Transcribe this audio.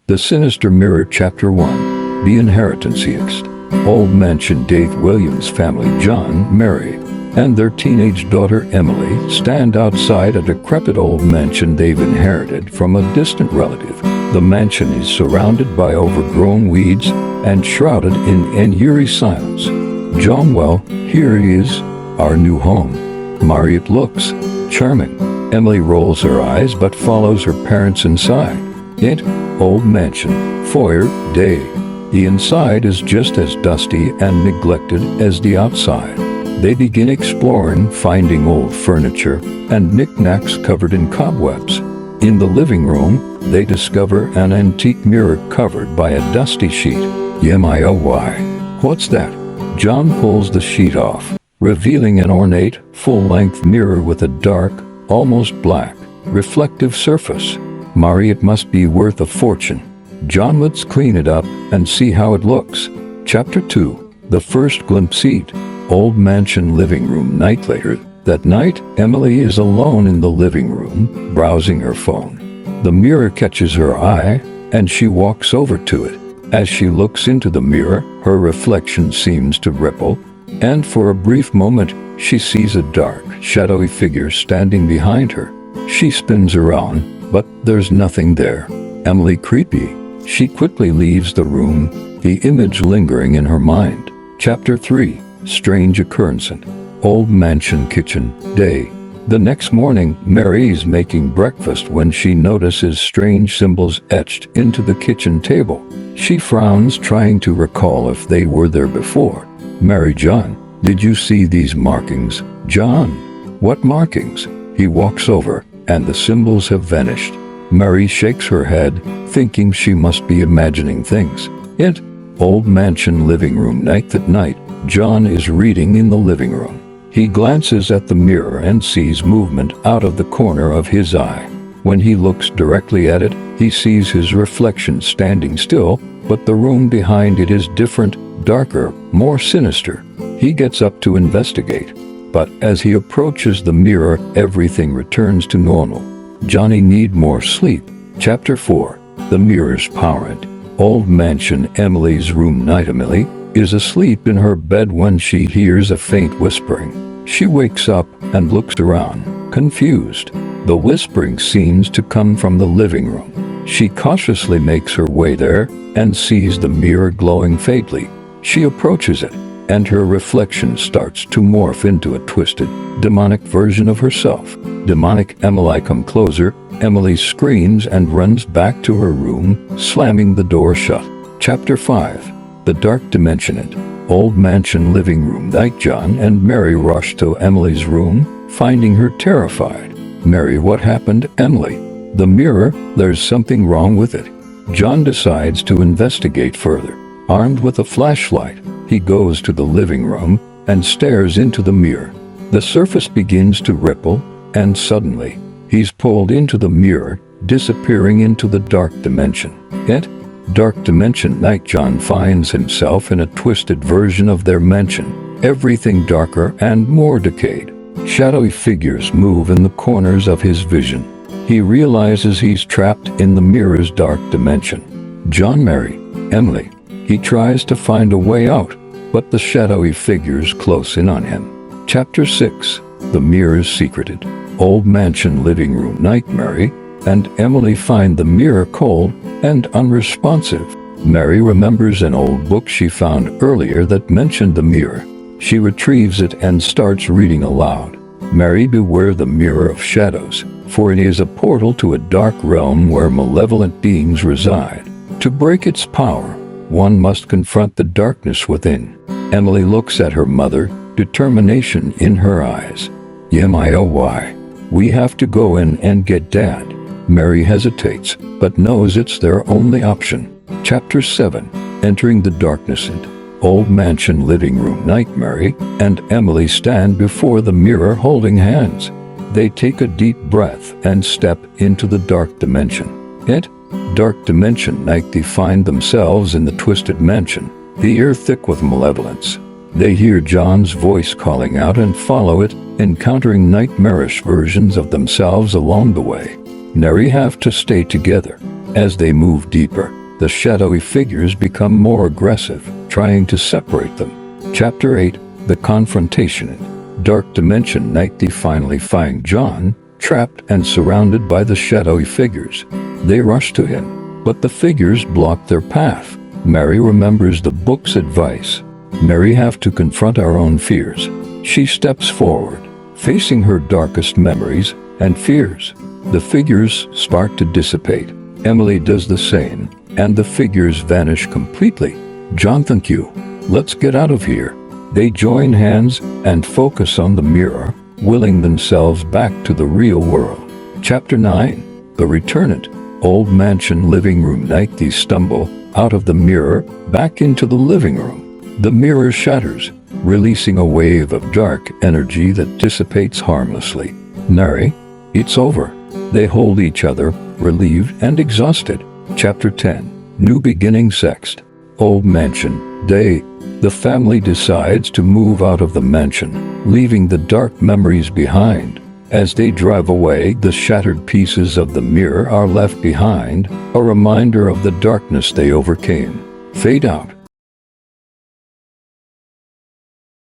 The Sinister Mirror Chapter 1. The Inheritance. Old Mansion. Dave Williams' family, John, Mary, and their teenage daughter Emily, stand outside a decrepit old mansion they've inherited from a distant relative. The mansion is surrounded by overgrown weeds and shrouded in an eerie silence. John, well, here he is, our new home. Marriott looks charming. Emily rolls her eyes but follows her parents inside. Old mansion, foyer, day. The inside is just as dusty and neglected as the outside. They begin exploring, finding old furniture and knickknacks covered in cobwebs. In the living room, they discover an antique mirror covered by a dusty sheet. What's that? John pulls the sheet off, revealing an ornate, full-length mirror with a dark, almost black, reflective surface. It must be worth a fortune. John, let's clean it up and see how it looks. Chapter 2. The First Glimpse. Old mansion living room. Night. Later that night, Emily is alone in the living room, browsing her phone. The mirror catches her eye, and she walks over to it. As she looks into the mirror, her reflection seems to ripple, and for a brief moment, she sees a dark, shadowy figure standing behind her. She spins around, but there's nothing there. Emily, creepy. She quickly leaves the room, the image lingering in her mind. Chapter 3. Strange Occurrence. Old mansion kitchen. Day. The next morning, Mary is making breakfast when she notices strange symbols etched into the kitchen table. She frowns, trying to recall if they were there before. Mary, John, did you see these markings? John, what markings? He walks over, and the symbols have vanished. Mary shakes her head, thinking she must be imagining things. Old mansion living room. Night. That night, John is reading in the living room. He glances at the mirror and sees movement out of the corner of his eye. When he looks directly at it, he sees his reflection standing still, but the room behind it is different, darker, more sinister. He gets up to investigate, but as he approaches the mirror, everything returns to normal. Johnny need more sleep. Chapter 4. The Mirror's Power. Old mansion. Emily's room. Night. Emily is asleep in her bed when she hears a faint whispering. She wakes up and looks around, confused. The whispering seems to come from the living room. She cautiously makes her way there and sees the mirror glowing faintly. She approaches it, and her reflection starts to morph into a twisted, demonic version of herself. Demonic. Emily, come closer. Emily screams and runs back to her room, slamming the door shut. Chapter 5. The Dark Dimension. Old mansion living room. Night. John and Mary rush to Emily's room, finding her terrified. Mary, what happened? Emily, the mirror, there's something wrong with it. John decides to investigate further. Armed with a flashlight, he goes to the living room and stares into the mirror. The surface begins to ripple, and suddenly, he's pulled into the mirror, disappearing into the dark dimension. Dark dimension. Night. John finds himself in a twisted version of their mansion, everything darker and more decayed. Shadowy figures move in the corners of his vision. He realizes he's trapped in the mirror's dark dimension. John, Mary, Emily. He tries to find a way out, but the shadowy figures close in on him. Chapter 6. The Mirror's Secreted. Old mansion living room. Night. Mary and Emily find the mirror cold and unresponsive. Mary remembers an old book she found earlier that mentioned the mirror. She retrieves it and starts reading aloud. Mary, beware the mirror of shadows, for it is a portal to a dark realm where malevolent beings reside. To break its power, one must confront the darkness within. Emily looks at her mother, determination in her eyes. We have to go in and get Dad. Mary hesitates, but knows it's their only option. Chapter 7. Entering the Darkness. Old mansion living room. Night. Mary and Emily stand before the mirror holding hands. They take a deep breath and step into the dark dimension. Dark dimension. Night. They find themselves in the twisted mansion, the air thick with malevolence. They hear John's voice calling out and follow it, encountering nightmarish versions of themselves along the way. Mary have to stay together. As they move deeper, the shadowy figures become more aggressive, trying to separate them. Chapter 8. The Confrontation. In dark dimension night, they finally find John, trapped and surrounded by the shadowy figures. They rush to him, but the figures block their path. Mary remembers the book's advice. Mary have to confront our own fears. She steps forward, facing her darkest memories and fears. The figures start to dissipate. Emily does the same, and the figures vanish completely. John, thank you. Let's get out of here. They join hands and focus on the mirror, willing themselves back to the real world. Chapter 9. The Returnant. Old mansion living room night. They stumble out of the mirror, back into the living room. The mirror shatters, releasing a wave of dark energy that dissipates harmlessly. Mary, it's over. They hold each other, relieved and exhausted. Chapter 10. New beginning. Sext. Old mansion. Day. The family decides to move out of the mansion, leaving the dark memories behind. As they drive away, the shattered pieces of the mirror are left behind, a reminder of the darkness they overcame. Fade out.